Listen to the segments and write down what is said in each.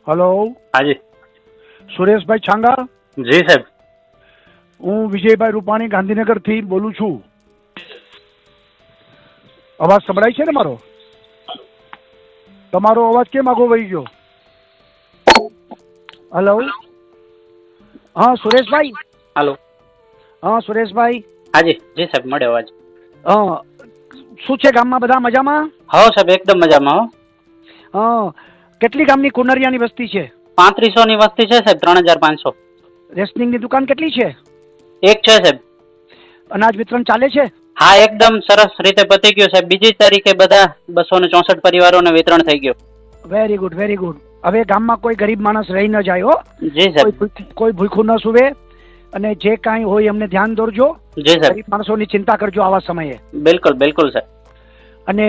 Hello, હાજી. સુરેશભાઈ છાંગા. જી સાહેબ. હું વિજયભાઈ રૂપાણી ગાંધીનગરથી બોલું છું. અવાજ સંભળાય છે ને મારો? તમારો અવાજ કેમ આગો વહી ગયો? હલો, હા સુરેશભાઈ. હાલો. હા સુરેશભાઈ. હાજી. જી સાહેબ, મળ્યો અવાજ. હા, શું છે ગામમાં બધા મજામાં? હા સાહેબ, એકદમ મજામાં. હો. હા, કેટલી ગામની કુનરિયાની વસ્તી છે? 3500 ની વસ્તી છે સાહેબ. 3500. રેશનિંગની દુકાન કેટલી છે? એક છે સાહેબ. અનાજ વિતરણ ચાલે છે? હા, એકદમ સરસ રીતે પતી ગયું સાહેબ. બીજી તારીખે બધા 264 પરિવારોને વિતરણ થઈ ગયું. Very good, very good. હવે ગામમાં કોઈ ગરીબ માણસ રહી ન જાય હો. જી સાહેબ. કોઈ ભૂખું ન સુવે. અને જે કાંઈ હોય એમને ધ્યાન દોરજો. જી સાહેબ. ગરીબ માણસોની ચિંતા કરજો આવા સમયે. બિલકુલ બિલકુલ સાહેબ. અને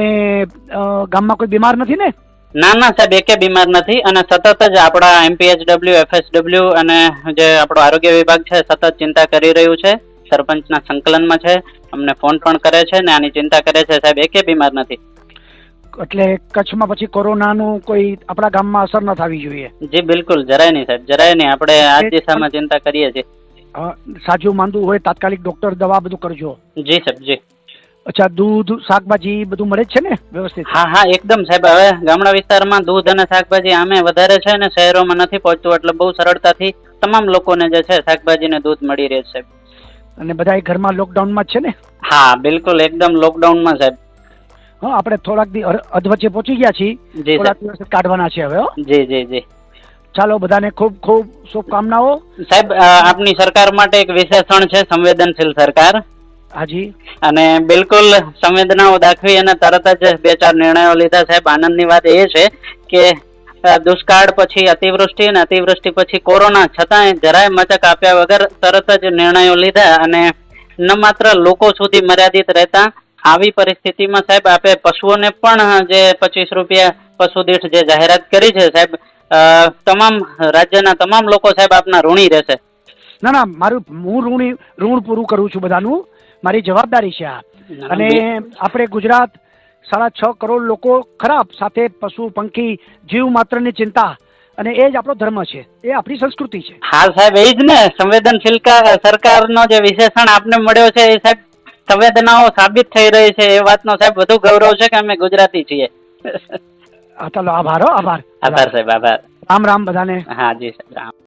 ગામમાં કોઈ બીમાર નથી ને? ના ના સાહેબ, એકે બીમાર નથી. અને સતત જ આપણા MPHW, FSW અને જે આપણો આરોગ્ય વિભાગ છે સતત ચિંતા કરી રહ્યું છે. સરપંચના સંકલનમાં છે. અમને ફોન પણ કરે છે ને આની ચિંતા કરે છે સાહેબ. એકે બીમાર નથી. એટલે કચ્છમાં પછી કોરોનાનું કોઈ આપણા ગામમાં અસર ન થવી જોઈએ. જી બિલકુલ, જરાય નહીં સાહેબ, જરાય નહીં. આપણે આ દિશામાં ચિંતા કરીએ છીએ. સાજુ માંદું હોય તાત્કાલિક ડોક્ટર દવા બધું કરજો. જી સાહેબ. જી. અચ્છા, દૂધ શાકભાજી બધું મળે જ છે ને વ્યવસ્થિત? હા હા, એકદમ સાહેબ. હવે ગામડા વિસ્તારમાં દૂધ અને શાકભાજી આમે વધારે છે ને શહેરોમાં નથી પહોંચતું, એટલે બહુ સરળતાથી તમામ લોકોને જે છે શાકભાજી ને દૂધ મળી રહે છે સાહેબ. અને બધા ઘરમાં લોકડાઉનમાં જ છે ને? હા બિલકુલ, એકદમ લોકડાઉનમાં સાહેબ. હા, આપણે થોડાક અધવચ્ચે પહોંચી ગયા છીએ. થોડાક દિવસ કાઢવાના છે હવે. જી જી જી. ચાલો, બધાને ખૂબ ખૂબ શુભકામનાઓ સાહેબ. આપની સરકાર માટે એક વિશેષણ છે, સંવેદનશીલ સરકાર. હાજી. અને બિલકુલ સંવેદનાઓ દાખવી અને તરત જ 2-4 નિર્ણયો લીધા સાહેબ. આનંદની વાત એ છે કે દુષ્કાળ પછી અતિવૃષ્ટિ અને અતિવૃષ્ટિ પછી કોરોના, છતાંય જરાય મચક આપ્યા વગર તરત જ નિર્ણયો લીધા. અને ન માત્ર લોકો સુધી મર્યાદિત રહેતા આવી પરિસ્થિતિમાં સાહેબ આપે પશુઓને પણ જે 25 રૂપિયા પશુ દીઠ જે જાહેરાત કરી છે સાહેબ, તમામ રાજ્યના તમામ લોકો સાહેબ આપના ઋણી રહેશે. ના ના, હું ઋણ પૂરું કરું છું બધાનું. મારી જવાબદારી છે આ. અને આપણે ગુજરાત 6.5 કરોડ લોકો ખરાબ, સાથે પશુ પંખી જીવ માત્રની ચિંતા, અને એ જ આપણો ધર્મ છે, એ આપણી સંસ્કૃતિ છે. હા સાહેબ, એ જ ને. સંવેદનશીલ સરકારનો જે વિશેષણ આપને મળ્યો છે એ સાહેબ સંવેદનાઓ સાબિત થઈ રહી છે. એ વાતનો સાહેબ વધુ ગૌરવ છે કે અમે ગુજરાતી છીએ. ચાલો, આભાર. આભાર આભાર સાહેબ, આભાર. રામ રામ બધાને. હા જી સાહેબ, રામ.